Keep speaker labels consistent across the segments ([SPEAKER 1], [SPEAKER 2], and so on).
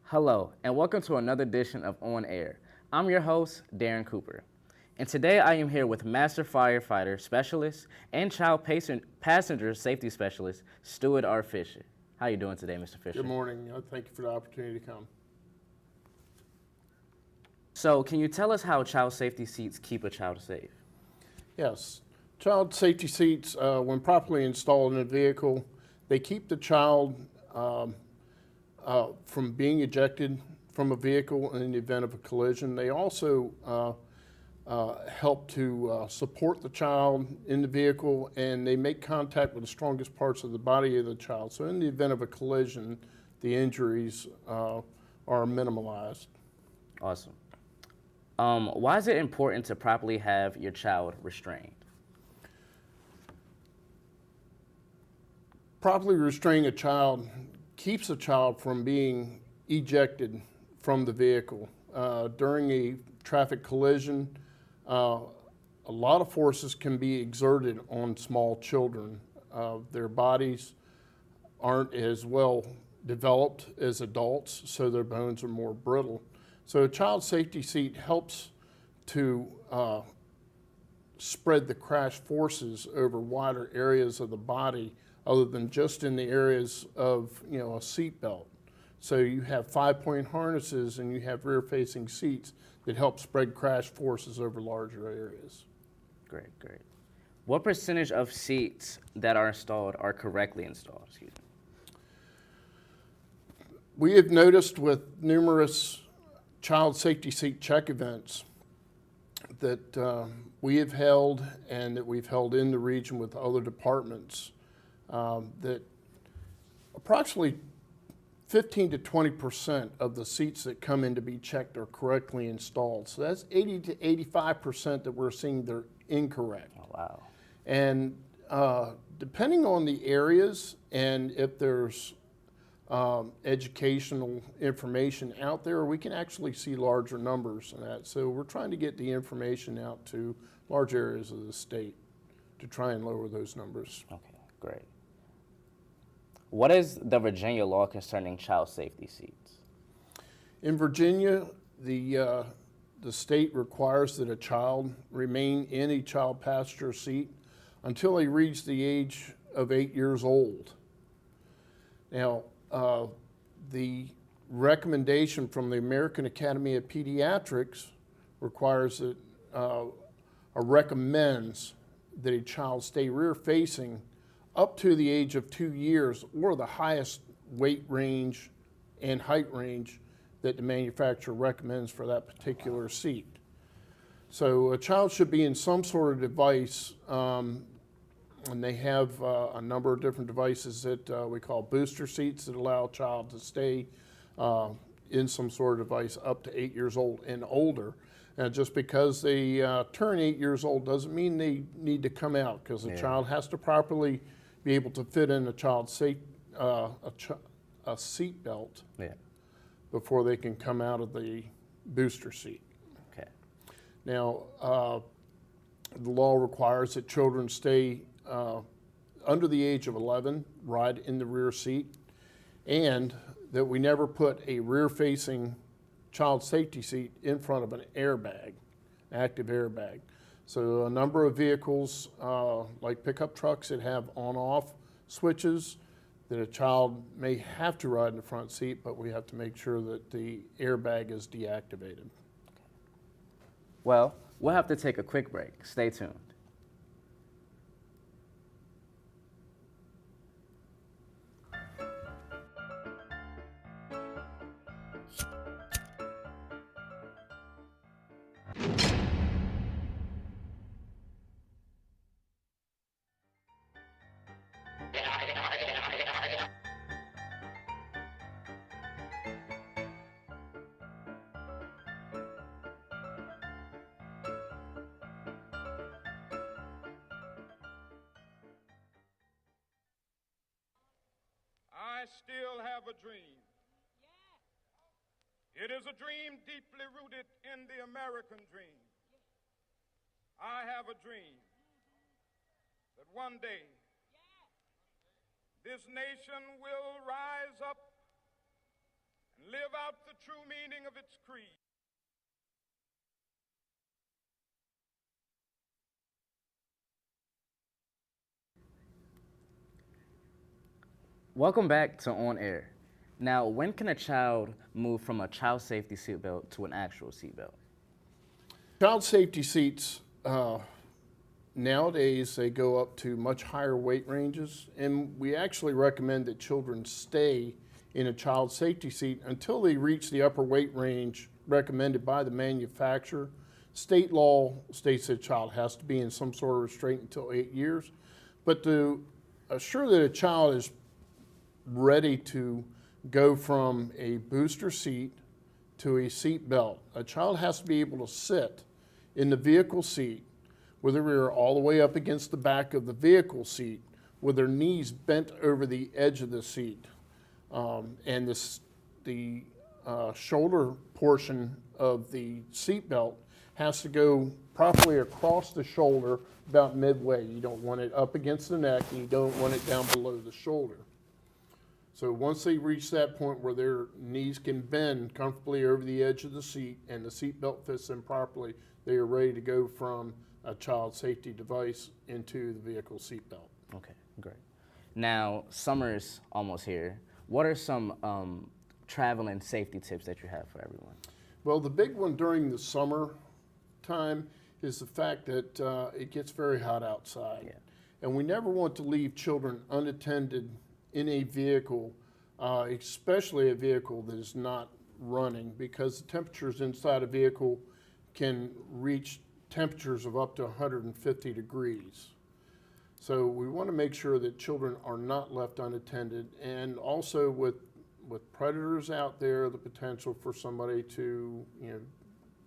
[SPEAKER 1] Hello, and welcome to another edition of On Air. I'm your host, Darren Cooper. And today I am here with Master Firefighter Specialist and Child Passenger Safety Specialist, Stuart R. Fisher. How are you doing today, Mr. Fisher?
[SPEAKER 2] Good morning. Thank you for the opportunity to come.
[SPEAKER 1] So, can you tell us how child safety seats keep a child safe?
[SPEAKER 2] Yes. Child safety seats, when properly installed in a vehicle, they keep the child from being ejected from a vehicle in the event of a collision. They also help to support the child in the vehicle, and they make contact with the strongest parts of the body of the child. So in the event of a collision, the injuries are minimalized.
[SPEAKER 1] Awesome. Why is it important to properly have your child restrained?
[SPEAKER 2] Properly restraining a child keeps a child from being ejected from the vehicle. During a traffic collision, a lot of forces can be exerted on small children. Their bodies aren't as well developed as adults, so their bones are more brittle. So a child safety seat helps to spread the crash forces over wider areas of the body other than just in the areas of, a seat belt. So you have 5-point harnesses and you have rear-facing seats that help spread crash forces over larger areas.
[SPEAKER 1] Great. What percentage of seats that are installed are correctly installed? Excuse me.
[SPEAKER 2] We have noticed with numerous child safety seat check events that we have held and that we've held in the region with other departments that approximately 15 to 20% of the seats that come in to be checked are correctly installed. So that's 80 to 85% that we're seeing they're incorrect.
[SPEAKER 1] Oh, wow.
[SPEAKER 2] And depending on the areas and if there's educational information out there, we can actually see larger numbers than that. So we're trying to get the information out to large areas of the state to try and lower those numbers.
[SPEAKER 1] Okay, great. What is the Virginia law concerning child safety seats?
[SPEAKER 2] In Virginia, the state requires that a child remain in a child passenger seat until they reach the age of 8 years old. Now, the recommendation from the American Academy of Pediatrics requires that, recommends that a child stay rear-facing up to the age of 2 years or the highest weight range and height range that the manufacturer recommends for that particular seat. So a child should be in some sort of device, and they have a number of different devices that we call booster seats that allow a child to stay in some sort of device up to 8 years old and older. Now, just because they turn 8 years old doesn't mean they need to come out, because the child has to properly be able to fit in a child's seat belt before they can come out of the booster seat.
[SPEAKER 1] Okay.
[SPEAKER 2] Now, the law requires that children stay under the age of 11, ride in the rear seat, and that we never put a rear-facing child safety seat in front of an airbag, active airbag. So a number of vehicles, like pickup trucks that have on-off switches, that a child may have to ride in the front seat, but we have to make sure that the airbag is deactivated.
[SPEAKER 1] Well, we'll have to take a quick break. Stay tuned.
[SPEAKER 3] I still have a dream. It is a dream deeply rooted in the American dream. I have a dream that one day this nation will rise up and live out the true meaning of its creed.
[SPEAKER 1] Welcome back to On Air. Now, when can a child move from a child safety seatbelt to an actual seatbelt?
[SPEAKER 2] Child safety seats, nowadays they go up to much higher weight ranges, and we actually recommend that children stay in a child safety seat until they reach the upper weight range recommended by the manufacturer. State law states that a child has to be in some sort of restraint until 8 years, but to assure that a child is ready to go from a booster seat to a seat belt, a child has to be able to sit in the vehicle seat with their rear all the way up against the back of the vehicle seat with their knees bent over the edge of the seat. And the shoulder portion of the seat belt has to go properly across the shoulder about midway. You don't want it up against the neck, and you don't want it down below the shoulder. So once they reach that point where their knees can bend comfortably over the edge of the seat and the seat belt fits them properly, they are ready to go from a child safety device into the vehicle seat belt.
[SPEAKER 1] Okay, great. Now, summer is almost here. What are some traveling safety tips that you have for everyone?
[SPEAKER 2] Well, the big one during the summer time is the fact that it gets very hot outside.
[SPEAKER 1] Yeah.
[SPEAKER 2] And we never want to leave children unattended in a vehicle, especially a vehicle that is not running, because the temperatures inside a vehicle can reach temperatures of up to 150 degrees. So we want to make sure that children are not left unattended, and also with predators out there, the potential for somebody to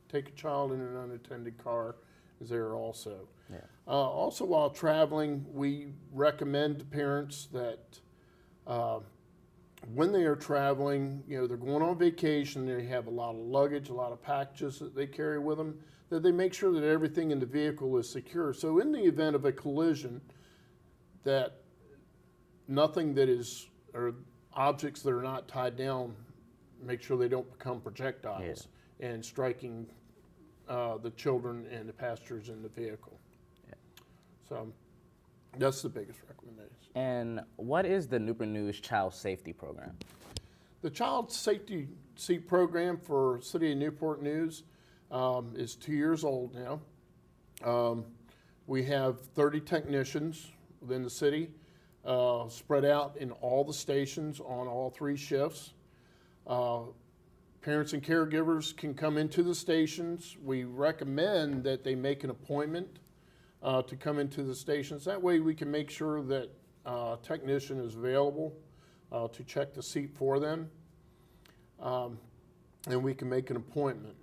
[SPEAKER 2] take a child in an unattended car is there also.
[SPEAKER 1] Yeah.
[SPEAKER 2] Also, while traveling, we recommend to parents that when they are traveling, they're going on vacation, they have a lot of luggage, a lot of packages that they carry with them, that they make sure that everything in the vehicle is secure. So in the event of a collision, that nothing that is, or objects that are not tied down, make sure they don't become projectiles and striking the children and the passengers in the vehicle.
[SPEAKER 1] Yeah.
[SPEAKER 2] So that's the biggest recommendation.
[SPEAKER 1] And what is the Newport News Child Safety Program?
[SPEAKER 2] The Child Safety Seat Program for City of Newport News is 2 years old now. We have 30 technicians within the city, spread out in all the stations on all 3 shifts. Parents and caregivers can come into the stations. We recommend that they make an appointment to come into the stations. That way we can make sure that a technician is available to check the seat for them, and we can make an appointment.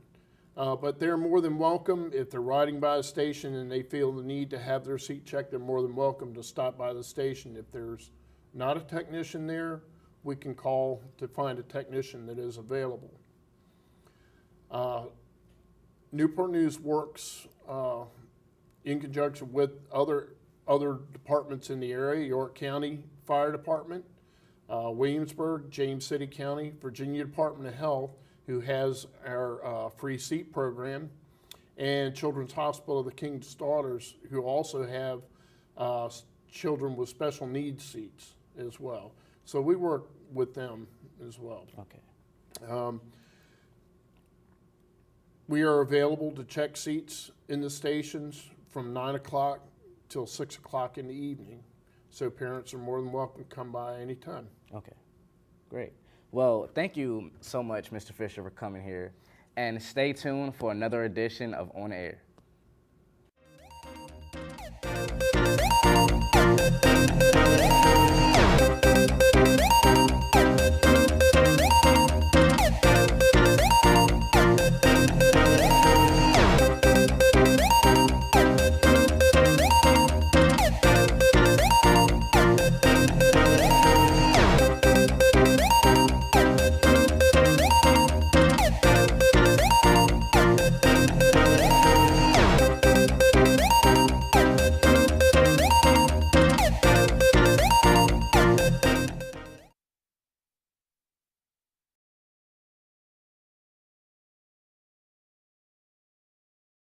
[SPEAKER 2] But they're more than welcome, if they're riding by a station and they feel the need to have their seat checked, they're more than welcome to stop by the station. If there's not a technician there, we can call to find a technician that is available. Newport News works in conjunction with other departments in the area: York County Fire Department, Williamsburg, James City County, Virginia Department of Health, who has our free seat program, and Children's Hospital of the King's Daughters, who also have children with special needs seats as well. So we work with them as well.
[SPEAKER 1] Okay.
[SPEAKER 2] We are available to check seats in the stations from 9 o'clock till 6 o'clock in the evening. So parents are more than welcome to come by anytime.
[SPEAKER 1] Okay, great. Well, thank you so much, Mr. Fisher, for coming here. And stay tuned for another edition of On Air.